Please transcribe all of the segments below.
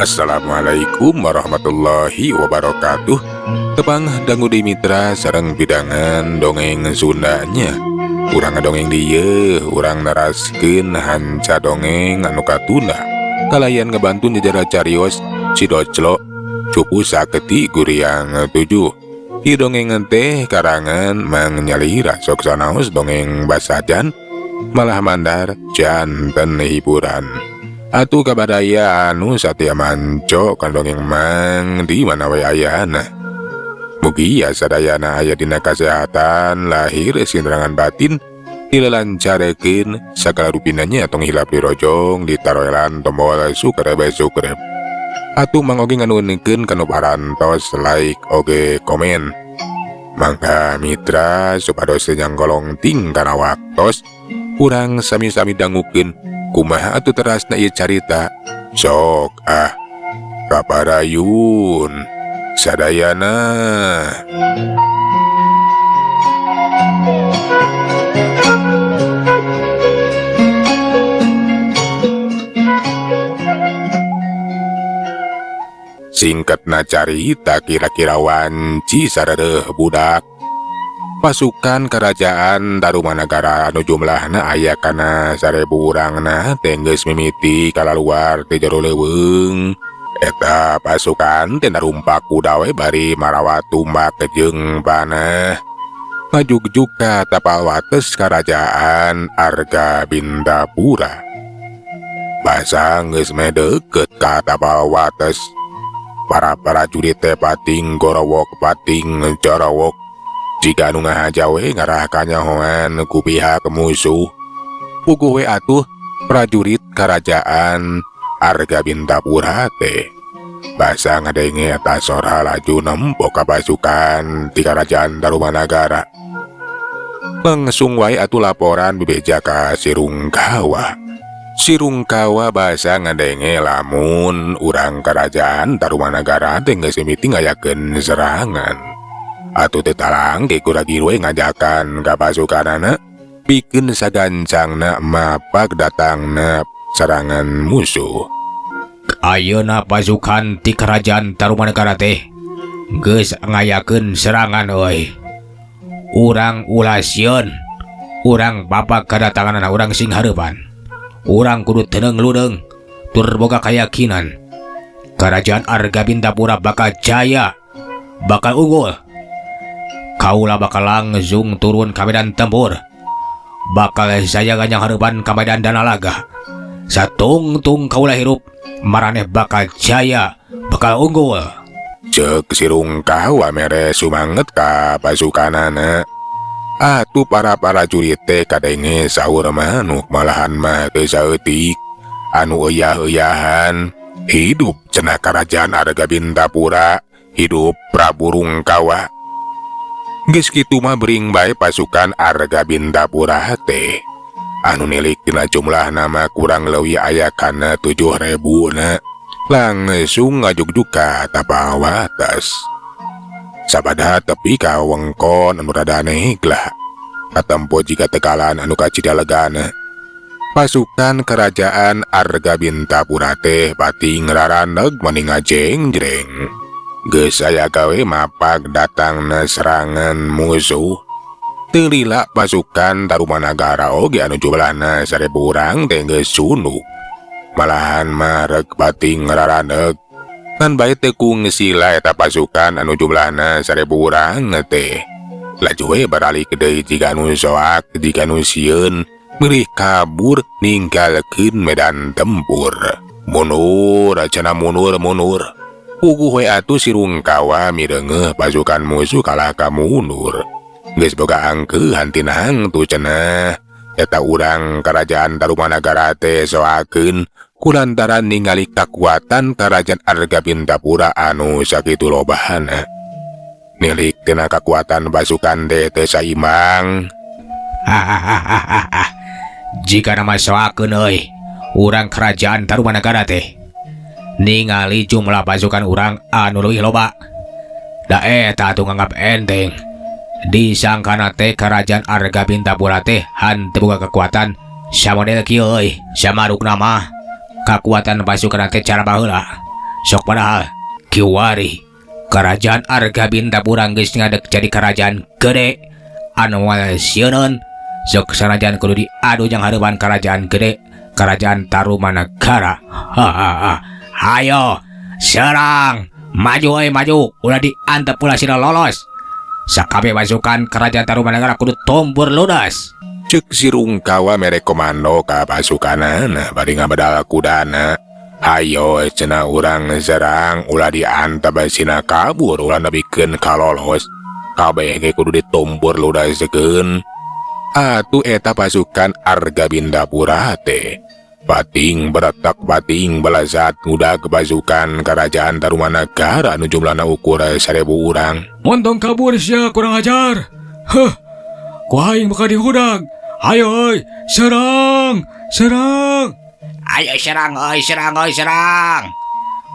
Assalamualaikum warahmatullahi wabarakatuh. Tepang dangu di mitra sareng bidangan dongeng Sundanya. Urang dongeng dieu, urang naraskeun hanca dongeng anu katuna. Kalayan ngebantu nyejara carios si Doclo cupu saketi guriang 7. Ieu dongeng teh karangan Mang Nyalira sok sanaos dongeng basajan malah mandar janten hiburan. Atuh kabadaya anu satya manco kan dongeng Mang di mana we ayana. Mugi sadayana aya dina kasehatan lahir sinterangan batin dilelancarekeun sagala rupinanya tong hilap dirojong ditaroelan tombol sukrep. Atuh Mang oge nganuhkeun kanu parantos like oge komen. Mangga mitra supados nyangkolong ting kana waktos urang sami-sami dangukeun kumaha atuh terasna ieu carita. Sok kaparayun sadayana. Singkatna carita kira-kira wanci sarereuh budak. Pasukan kerajaan Darumanagara anu jumlahna aya kana 1000 urangna tenggeus mimiti kalaluar ti jero leuweung. Eta pasukan teh narumpak kuda we bari marawat tumbak jeung panah. Majugjug ka tapal wates karajaan Argabindapura. Basa geus meh deukeut ka tapal wates. Para prajurit teh pating gorowok pating corowok. Jika anu ngahaja we ngarah kanyahoan ku pihak musuh. Puguh we atuh prajurit kerajaan Argabindapura teh. Basa ngadenge eta sora laju nempok ka pasukan ti kerajaan Darumanagara. Langsung wae atuh laporan bebeja ka Sirungkawa. Sirungkawa basa ngadenge lamun urang kerajaan Darumanagara teh geus mimiti ngayakeun serangan. Atuh teh talang ge kuragiru ngajakan ka pasukanana pikeun sagancangna mapak datangna serangan musuh. Ayeuna pasukan ti kerajaan Darumanagara teh geus ngayakeun serangan euy. Urang ulah sieun, urang bapak kadatangan urang sing hareupan. Urang kudu teneung ludeung tur boga kayakinan kerajaan Argabindapura bakal jaya, bakal unggul. Kaula bakal langsung turun ka medan tempur, bakal saya ganyang hareupan ka medan Danalaga. Satungtung kaula hirup maraneh bakal jaya, bakal unggul. Ceuk Sirungkawa mere sumanget ka pasukanana. Atuh para prajurit teh kadenge saur manuk malahan mah teu saeutik. Anu euyah-euyahan, hidup cenah kerajaan Argabindapura, hidup Prabu Rungkawa. Geus kitu mah bering bae pasukan Argabindapura teh. Anu nilik dina jumlahna mah kurang leuwih aya kana 7.000 na. Langsung ngajugjug ka tapal wates. Sabada tepi ka wengkon anu rada neglah. Katempo jika tekalan anu kacidalegana. Pasukan kerajaan Argabindapura teh pating raraneg mani ngajeng-jreng. Geus aya gawe mapak datangna serangan musuh. Teu lila pasukan Darumanagara oge anu jumlahna 1000 urang teh geus sunuk. Malahan mareg pating raraneg. Kan bae teu kungsila eta pasukan anu jumlahna 1000 urang teh. Laju we baralik deui jika anu soak jika anu sieun meulih kabur ninggalkeun medan tempur. Mundur cenah mundur. Puguh we atuh Sirungkawa mireungeuh pasukan musuh kalah ka mundur. Geus boga angkeuhan tina hangtu cenah. Eta urang kerajaan Darumanagara teh soakeun kulantaran ningali kakuatan kerajaan Argabindapura anu sakitu lobahana. Nilik tina kakuatan pasukan teh saimbang. Jika nama soakeun euy urang kerajaan Darumanagara teh ningali jumlah pasukan urang anu leuwih loba. Da eta atuh nganggap enteng. Disangkana teh kerajaan Argabindapura teh henteu boga kekuatan samodel kieu euy. Samarukna mah kakuatan pasukan teh cara baheula Sok padahal kiwari kerajaan Argabintapura geus ngadeg jadi kerajaan gede anu moal sieun. Sok sanajan kudu diadu jeung hareupan kerajaan gede, kerajaan Tarumanagara. Hayo serang, maju maju, ulah diantep pula sina lolos. Sakabeh pasukan kerajaan Tarumanagara kudu tombur ludas. Cek si Rungkawa mere komando ka pasukanana bari ngabadal kudana. Hayo cenah urang serang ulah diantep sina kabur ulah nebikeun kalolos. Kabeh ge kudu ditombur ludaskeun. Atuh eta pasukan Argabintapura teh pating beretak pating belasat ngudag pasukan kerajaan Tarumanagara anu jumlahna ukur 1000 urang. Montong kabur sia kurang ajar. Ku aing bakal dihudag. Hayo serang, serang. Ayo serang, serang.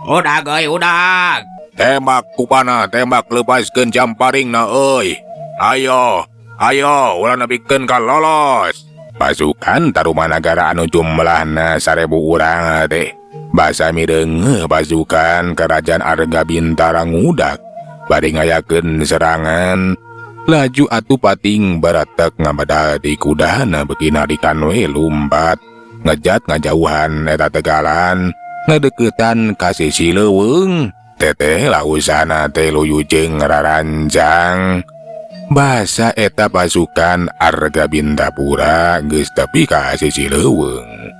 Udag, udag. Tembak kupana, tembak lepaskeun jamparingna euy. Ayo, ulah nebikeun ka lolos. Pasukan Tarumanagara anu jumlahna 1000 urang teh basa mireung pasukan kerajaan Argabintara ngudag bari ngayakeun serangan. Laju atuh pating baratek ngabadal di kudana bekina dikan we lumpat ngejat ngajauhan eta tegalan ngadeukeutan ka sisi leuweung. Teteh lausana teh luyu jeung raranjang. Basa eta pasukan Argabintapura geus tepi ka sisi leuweung.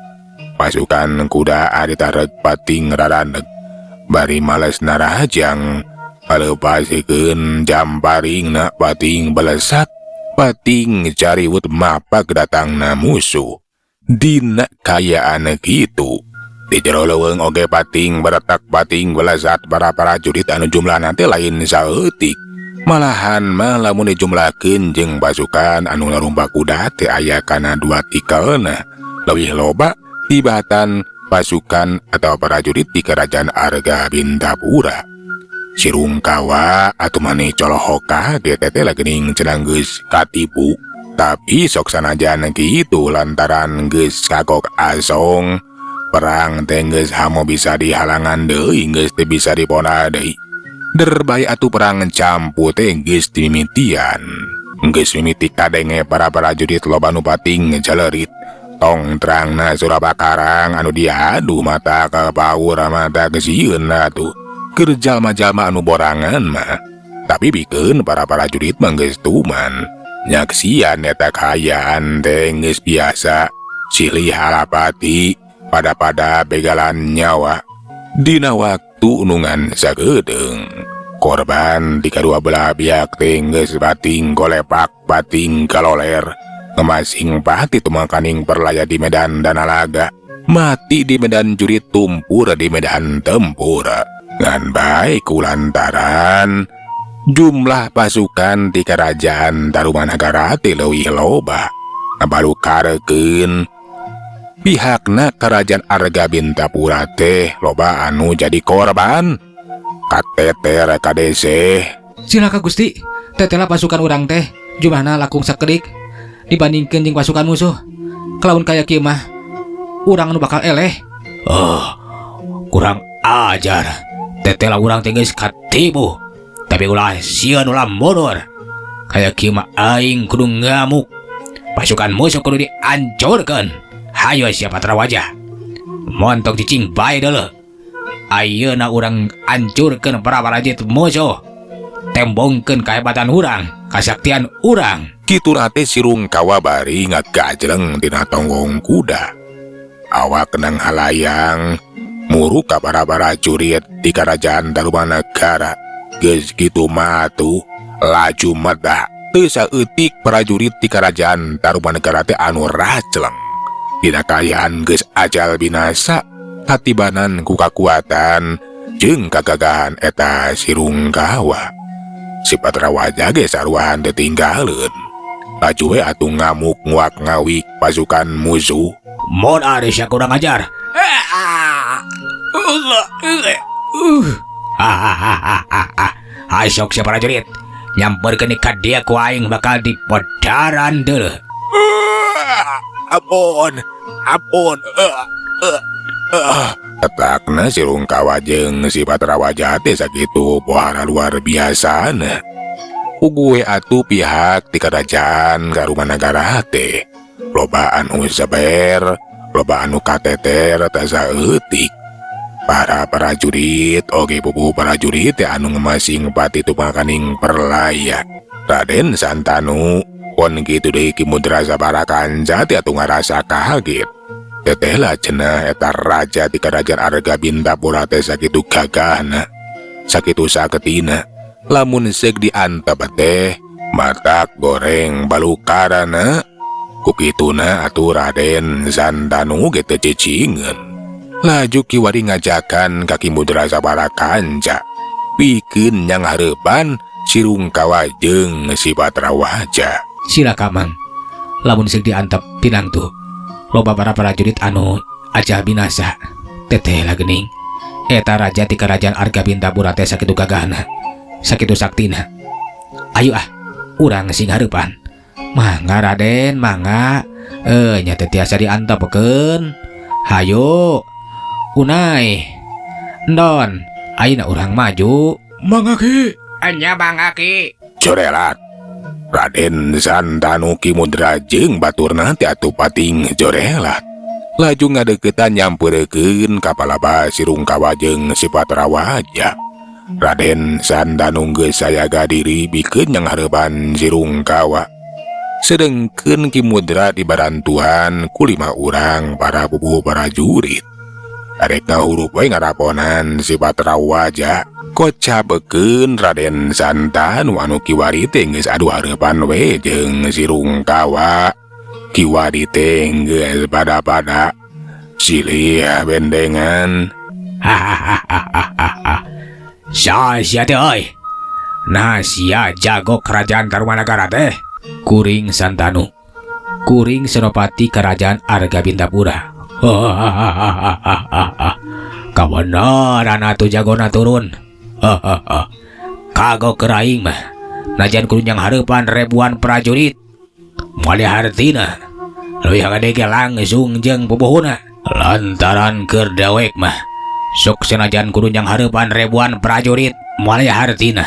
Pasukan kuda ditarek pating raraneg bari males narajang palepasikeun jamparingna pating belesat pating cariwut mapak datangna musuh. Dina kayaan kitu di jero leuweung oge pating beretak pating belesat para prajurit anu jumlahna teh lain saeutik. Malahan lamun dijumlahkeun jeung pasukan anu larumpa kuda teh aya kana 2 tikelna leuwih loba tibatan pasukan atau prajurit di kerajaan Argabintapura. Si Rungkawa atuh maneh colohoka ge teh lagi geuning cenah geus katipu, tapi sok sanajan kitu lantaran geus kagok asong perang teh geus hamo bisa dihalangan deui, geus teu bisa dipona deui. Derbay atuh perang campu teh geus dimimitian. Geus mimiti kadenge para prajurit loba nu pating jalerit. Tong terangna Surabakarang anu diadu mata ka paur mata ke sieun atuh. Keur jalma-jalma anu borangan mah. Tapi bikeun para prajurit mah geus tuman. Nyaksian eta kaayaan teh geus biasa. Silih halapati pada begalan nyawa. Dina waktu unungan sagedeung. Korban di kadua belah pihak teh geus bating golepak bating kaloler. Ngemasing pati tumakaning perlaya di medan danalaga. Mati di medan jurit tumpur di medan tempur. Ngan bae kulantaran jumlah pasukan di kerajaan Tarumanagara teh leuwih loba. Ngabalukarekeun pihakna kerajaan Argabintapura teh loba anu jadi korban. Kateter kadese. Silaka Gusti, tetela pasukan urang teh jumlahna lakung sakedik dibandingkeun jeung pasukan musuh. Kalaun kaya kieu mah urang anu bakal eleh. Kurang ajar. Tetela urang teh geus katipu, tapi ulah sieun ulah mundur. Kaya kieu mah aing kudu ngamuk. Pasukan musuh kudu dihancurkeun. Hayo siapa terawajah. Montok cicing bae deuleu. Ayeuna urang hancurkeun para prajurit musuh. Tembongkeun kahebatan urang, kasaktian urang. Kitu teh si Rungkawa bari ngagajleng dina tonggong kuda. Awak nang halayang muru ka para prajurit di kerajaan Tarumanagara. Geus kitu mah atuh laju medah teu saeutik prajurit di kerajaan Tarumanagara teh anu racleng. Dina kaayaan geus ajal binasa hatibanan ku kakuatan jeung kagagahan eta si Rungkawa. Si Patrawaja ge saruahan teu tinggaleun. Laju we atuh ngamuk nguak ngawik pasukan musuh. Mun ari sia kurang ajar. Hai sok sia prajurit. Nyamperkeun ka dia ku aing bakal dipodaran deuleuh. Ampun. Tetakna si Rungkawa jeung si Patrawaja teh sakitu pohara luar biasa na. Ugue atuh pihak di kerajaan Garumanagara teh loba anu saber, loba anu kateter tasa eutik. Para prajurit oge pupuh prajurit teh anu ngemasing pati tumakaning perlaya. Raden Santanu pon kitu deui Ki Mudra Sabarakanca teh atuh ngarasa kaget. Teteh lah cenah eta raja di kerajaan Argabintapura teh sakitu gagahna, sakitu saketina. Lamun seug diantep teh matak goreng balukarana. Kukituna atuh Raden Santanu ge teu cicingeun. Laju kiwari ngajakan Ki Mudra Sabarakanca pikeun nyang hareupan si Rungkawa jeung si Patrawaja. Silaka Mang, lamun seug diantep tinang tuh loba para prajurit anu aja binasa. Teteh lah geuning eta raja ti kerajaan Argabintapura teh sakitu gagahna, sakitu saktina. Ayo urang sing hareupan. Mangga Raden, mangga. Nya teh tiasa diantepkeun. Hayo. Unai. Endon, ayeuna urang maju. Mangga Ki. Nya mangga Ki. Jorelat. Raden Santanu Ki Mudra jeung baturna teh atuh pating jorelat. Laju ngadeukeutan nyampeurkeun ka palaba si Rungkawa jeung si Patrawaja. Raden Santanu geus sayaga diri pikeun nyang hareupan si Rungkawa. Sedengkeun Ki Mudra dibarantuan ku 5 urang para pupuh prajurit. Arek ngahurup we ngaraponan si Patrawaja. Kocabekeun Raden Santanu anu kiwari teh geus adu hareupan we jeung si Rungkawa. Kiwari teh geus pada-pada silih bendengan. Sia teh euy. Nah sia jago kerajaan Tarumanagara teh. Kuring Santanu, kuring senopati kerajaan Argabintapura. Kabeneran atuh jagona turun. Kagok keraing mah najan kudu nyang hareupan ribuan prajurit moal hartina leuwih gede ge langsung jeung pupuhna. Lantaran keur dewek mah sok senajan kudu nyang hareupan ribuan prajurit moal hartina.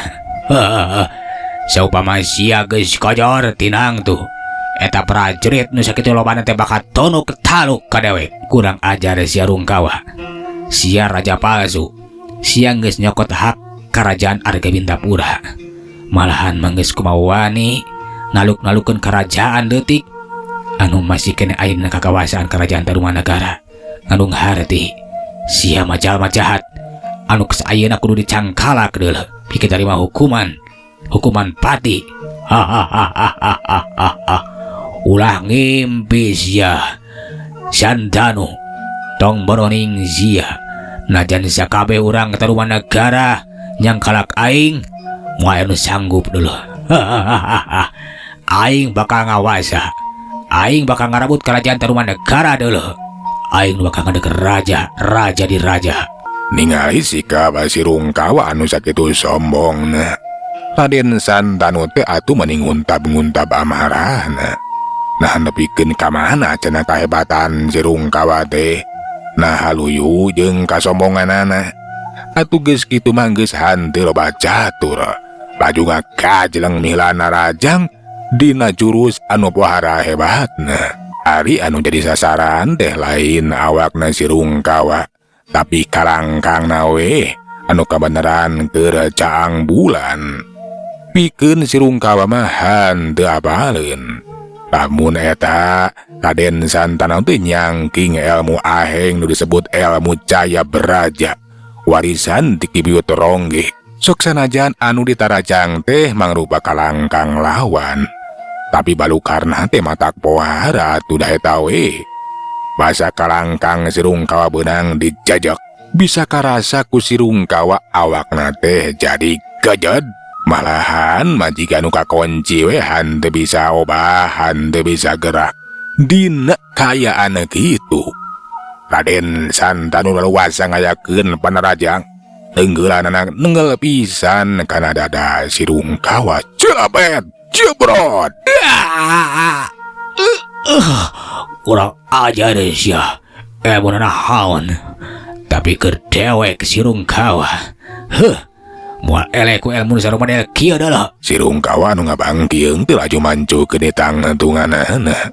Saupama sia geus kojor tinang tuh eta prajurit nu sakitu lobana teh bakal tonuk taluk ka dewek. Kurang ajar sia Rungkawa, sia raja palsu, sia geus nyokot hak kerajaan Argabintapura. Malahan manggeus kumawani naluk-nalukeun kerajaan leutik anu masih kene ayeuna kakawasaan kerajaan Tarumanagara. Ngandung harti sia majalma jahat anu geus ayeuna kudu dicangkalak deuleu pikeun tarima hukuman pati. Ulah ngimpi sia Santanu tong boroning sia najan sakabeh urang Tarumanagara nyangkalak aing moal anu sanggup dulu. Aing bakal ngawasa, aing bakal ngarabut kerajaan Tarumanagara dulu. Aing bakal ngadeg raja di raja. Ningali sikap si Rungkawa anu sakitu sombongna. Raden Santanu teh atuh mending nguntab amarahna. Nah nepikeun ka mana cenah kahebatan si Rungkawa teh. Nah haluyu jeung kasombonganana. Atuh geus kitu mah geus hanteu loba catur. Laju ngakajleng milana rajang dina jurus anu pohara hebatna. Ari anu jadi sasaran teh lain awakna si Rungkawa, tapi kalangkangna we anu kabeneran keur caang bulan. Pikeun si Rungkawa mah hanteu apaleun. Lamun eta Raden Santanu teh nyangking ilmu aheng nu disebut ilmu caya beraja, warisan ti Ki Biwut Ronggeh. Sok sanajan anu ditarajang teh mangrupa kalangkang lawan, tapi balukarna teh matak pohara atuh da eta we. Masa kalangkang si Rungkawa beunang dijajak, bisa karasa ku si Rungkawa awakna teh jadi gejed. Malahan majikan nu kakonci we hanteu bisa obah, hanteu bisa gerak. Dina kayaan kitu Raden Santanu leluasa ngayakeun panarajang. Tenggelanana nenggel pisan kana dada si Rungkawa. Cepet, jebrot. Kurang ajar sia. Munana haon. Tapi keur dewek sirung kawa. Moal elek ku ilmu sarumana kieu adalah. Sirung kawa anu ngabangkieung teu laju mancu ke ditang tunganana.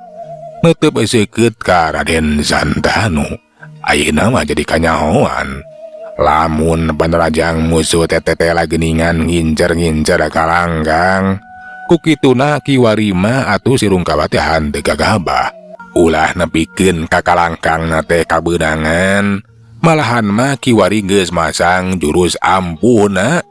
Netep seukeut ka Raden Santanu. Ayeuna mah jadi kanyahoan. Lamun panerajang musuh tetete lageningan ngincer-ngincer kalanggang. Kukituna kiwari mah atuh sirung kawa teh henteu gagabah. Ulah nepikeun ka kalangkang teh kabeunangan. Malahan mah kiwari geus masang jurus ampuna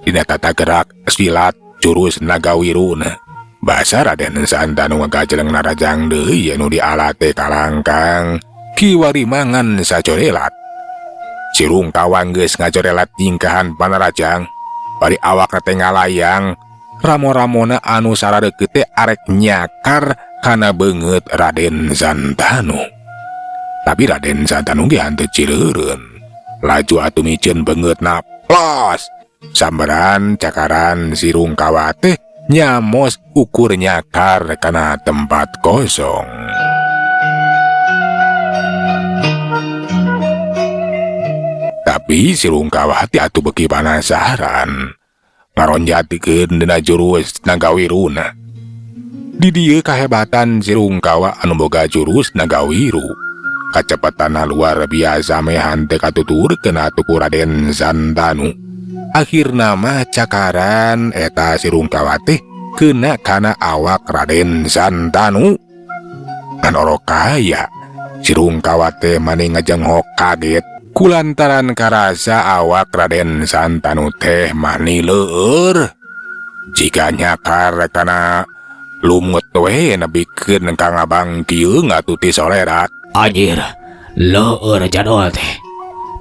dina tata gerak silat jurus nagawiruna. Basa Raden Santanu ngagajeleng narajang deui anu dialate kalangkang. Kiwari mangan sacorelat. Sirung kawa geus ngacorelat tingkahan panerajang. Bari awak teh ngalayang. Ramo-ramona anu saradeukeut teh arek nyakar kana beungeut Raden Santanu. Tapi Raden Santanu ge henteu cireureun. Laju atuh miceun beungeutna plos. Samberan cakaran sirung kawa teh nyamos ukur nyakar kana tempat kosong. Tapi sirung kawa teh atuh beuki panasaran. Ngaronjatikeun dina jurus nagawiruna. Di dieu kahebatan sirung kawa anu boga jurus nagawiru. Kacepetanna luar biasa mehan teu katuturkeun atuh ku Raden Santanu. Akhirna mah cakaran eta sirung kawa teh keuna kana awak Raden Santanu. Ngan orokaya sirung kawa teh mani ngajenghok kaget kulantaran karasa awak Raden Santanu teh mani leueur. Jika nyakar kana lumut we nebikeun ka ngabangkieung atuh ti solerat. Anjir, leueur jadol teh.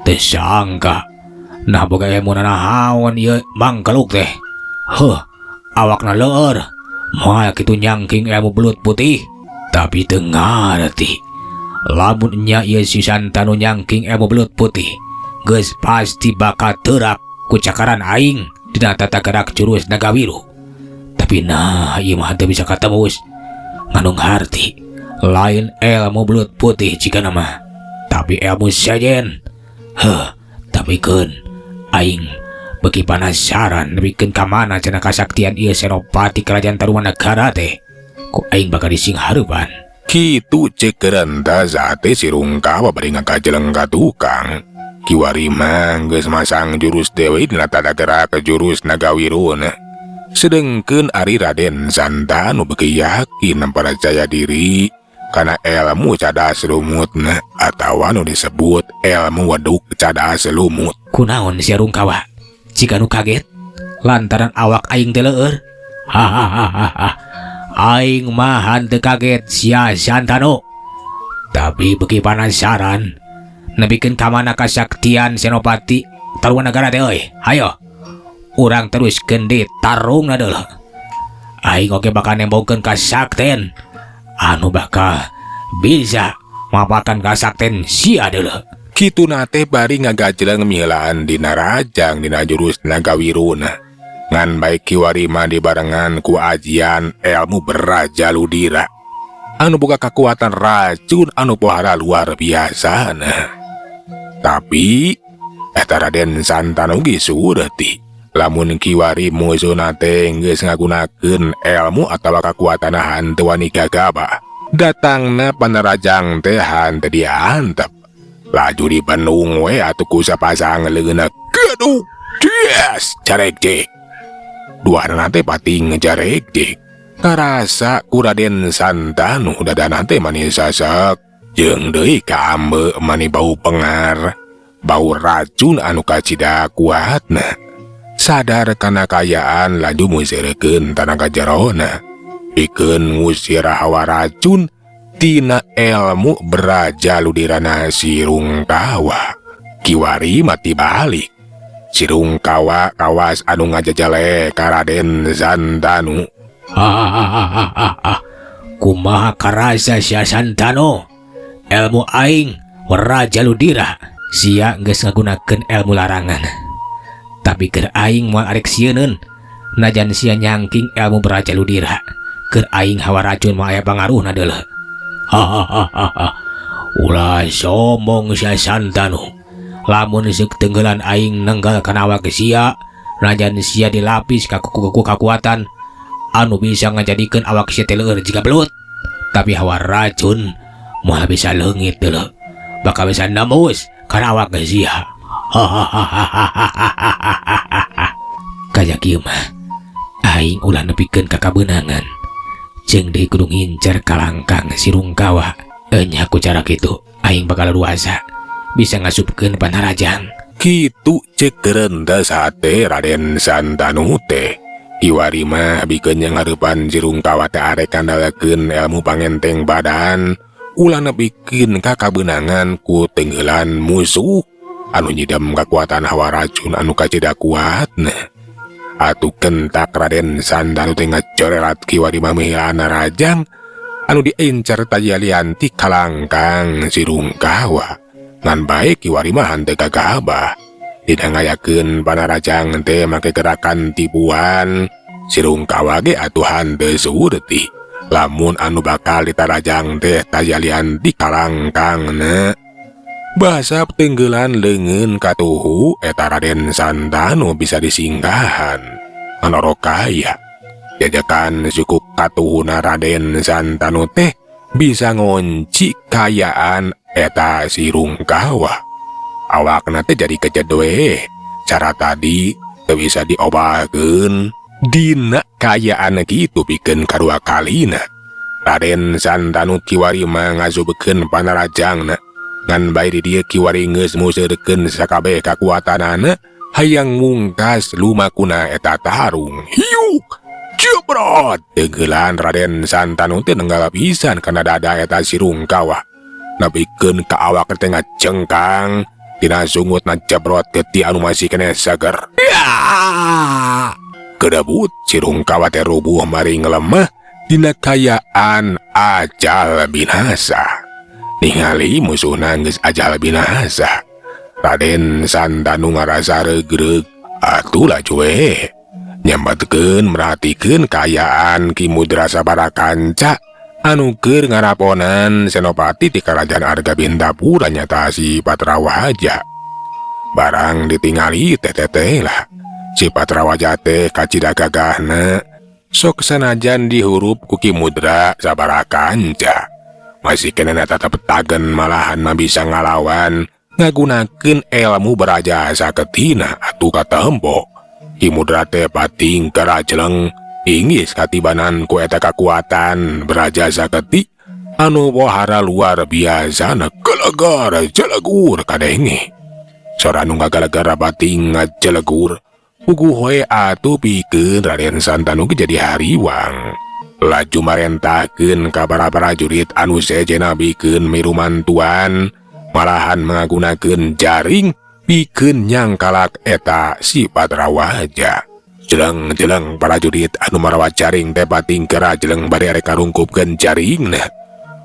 Teu sangka nah boga ilmu nahaon ieu mangkeluk teh. Awakna leueur. Moal kitu nyangking ilmu belut putih. Tapi teu ngarti. Lamun nya ieu si Santanu nyangking ilmu belut putih, geus pasti bakal teurak ku cakaran aing dina tata gerak jurus nagawiru. Tapi nah ieu mah teu bisa katembus. Ngandung harti lain ilmu belut putih jika nama, tapi ilmu sajen. Tapi keun aing beuki panasaran nebikeun ka mana cenah kasaktian ieu senopati kerajaan Tarumanagara teh. Ku aing bakal disinghareupan. Kitu cekeun tazate sirung kawa bari ngakajeleng ka tukang. Kiwari mah geus masang jurus deui dina tata gerak jurus nagawiruna. Sedengkeun ari Raden Santanu beuki yakin percaya diri kana ilmu cadas lumutna atawa nu disebut ilmu weduk cadas lumut. Kunaon si Arung kawa? Jika nu kaget lantaran awak aing teh leueur. Aing mah henteu kaget sia Santanu. Tapi beuki panasaran nebikeun ka mana kasaktian senopati Tarumanagara teh euy. Hayo urang teruskeun di tarungna deuleu. Aing oge bakal nembongkeun kasakten anu bakal bisa mapakan kasakten sia deuleu. Kituna teh bari ngagajeleng milaan dina rajang dina jurus nagawiruna. Ngan baik kiwari mah dibarengan ku ajian ilmu beraja ludira. Anu boga kakuatan racun anu pohara luar biasa nah. Tapi eta Raden Santanu ge sureuti. Lamun kiwari musuhna teh geus ngagunakeun ilmu atawa kakuatan hanteu wani gagabah. Datangna panerajang teh hanteu diantep. Laju dipenung we atuh ku sapasang leungeuna. Gaduh, yes, carek-cek. Duana teh pati ngejarek-cek. Karasa ku Raden Santanu dadana teh mani sasek. Jeung deui ka ambe mani bau pengar. Bau racun anu kacida kuatna. Sadar kana kayaan laju musirkeun tanaga jerona. Pikeun ngusir hawa racun tina ilmu beraja ludirana sirung kawa. Kiwari mati balik. Sirung kawa kawas anu ngajajale ka Raden Santanu. Kumaha karasa sia Santanu? Ilmu aing beraja ludira. Sia geus ngagunakeun ilmu larangan. Tapi keur aing moal arek sieun najan sia nyangking ilmu beraja ludira. Keur aing hawa racun mah aya pangaruhna deuleu. Ulah sombong sia Santanu. lamun seuk tenggelan aing nenggal kana awak sia, najan sia dilapis ka kekuatan anu bisa ngajadikeun awak sia teh leueur jiga belut. Tapi hawa racun moal bisa leungit deuleu, bakal bisa nembus kana awak sia. Kayak kieu mah aing ulah nepikeun ka kabeunangan. Jeung deui kudu ngincer kalangkang si Rungkawa. Enya ku cara kitu aing bakal luasa bisa ngasupkeun Panarajang. Kitu ceuk sate Raden Santanu teh. Kiwari mah bikeun yang hareupan si Rungkawa teh arek kandalekeun ilmu pangenteng badan, ulah nepikeun ka kabeunangan ku tenggelan musuh anu nyidam kakuatan hawa racun anu kacida kuatna. Atuh kentak Raden Santanu teh ngacorelat kiwari mah mihana Rajang anu diencer tajalian ti kalangkang si Rungkawa. Ngan baik kiwari mah henteu gagabah. Dina ngayakeun Panarajang teh make gerakan tipuan, si Rungkawa ge atuhan teu surti lamun anu bakal ditarajang teh tajalian di kalangkangna. Basa tenggelan leungeun katuhu eta Raden Santanu bisa disinggahan. Manoro kaya jajakan cukup katuhuna Raden Santanu teh bisa ngonci kayaan eta si Rungkawa. Awakna teh jadi kejedwe. Cara tadi teu bisa diobahkeun. Dina kayaan kitu pikeun kadua kalina Raden Santanu kiwari mah ngasubekeun Panarajangna. Ngan bae di dieu kiwari geus museurekeun sakabeh kakuatanana hayang mungkas lumakuna eta tarung. Hiuk jebrot tenggelan Raden Santanu teh nenggal pisan kana dada eta si Rungkawa. Napikeun ka awak teh ngacengkang. Tina sungutna jebrot ke ti anu masih kene seger. Kedabut si Rungkawa teh rubuh maring lemah dina kayaan ajal binasa. Ningali musuhna geus ajal binasa, Raden Santanu ngarasa regreg. Atuh laju nyambatkeun merhatikeun kayaan Ki Mudra Sabarakanca anu keur ngaraponan senopati ti Karajaan Argabintapura nyata si Patrawaja. Barang ditingali teteh lah si Patrawaja teh kacida gagahna sok sanajan dihurup ku Ki Mudra Sabarakanca masih kenena tetep tagen malahan mah bisa ngalawan ngagunakeun ilmu beraja saketina atuh katempo. Ki Mudra teh pating karajleng ingis katibanan ku eta kakuatan beraja saketi anu wahara luar biasa na galagar jelegur kadenge. Sora nu gagara bating ngajelegur puguh we atuh pikeun Raden Santanu jadi hariwang. Laju marentahkeun ka para prajurit anu sejena bikeun mirumantuan malahan mengagunakeun jaring pikeun nyangkalak eta si Patrawaja. Jeleng-jeleng prajurit anu marawat jaring teh pating kerajeleng bari arek karungkupkeun jaringna.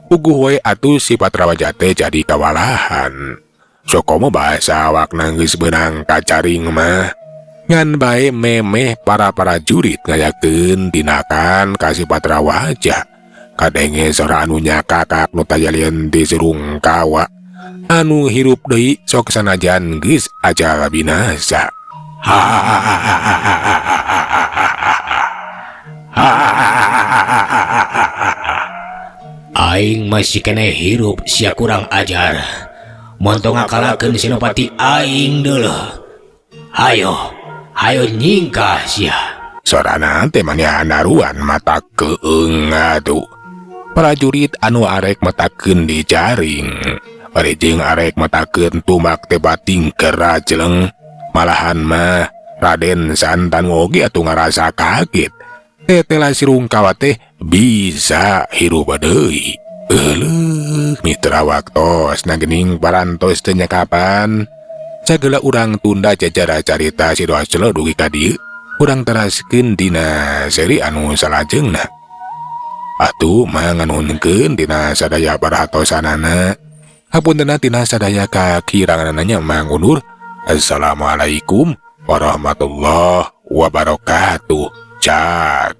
Puguh we atuh si Patrawaja teh jadi kawalahan. Sokomo bahasa awakna geus beunang ka jaring mah. Ngan bae memeh para prajurit ngayakeun tindakan ka si Patrawaja. Kadenge sora anu nyakakak nu tayalieun ti si Rungkawa. Anu hirup deui sok sanajan geus ajal binasa. Aing masih kena hirup sia kurang ajar. Montong ngakalakeun senopati aing deuleuh. Hayo nyingkah sia. Sorana teh manehan daruan mata keung atuh. Prajurit anu arek matakeun di jaring. Bari jeung arek matakeun tumak teh bating kerajeleng. Malahan mah Raden Santanu oge atuh ngarasa kaget. Tetela si Rungkawa teh bisa hirup deui. Euleuh mitra waktos nagening parantos teu nyakapan. Sagala urang tunda jajar carita si Doaselo dugi ka dieu. Urang teraskeun dina seri anu salajengna. Atuh manganunkeun dina sadaya paratosanana. Hapuntenna tina sadaya kakiranganana nya mangundur. Assalamualaikum warahmatullahi wabarakatuh. Cak.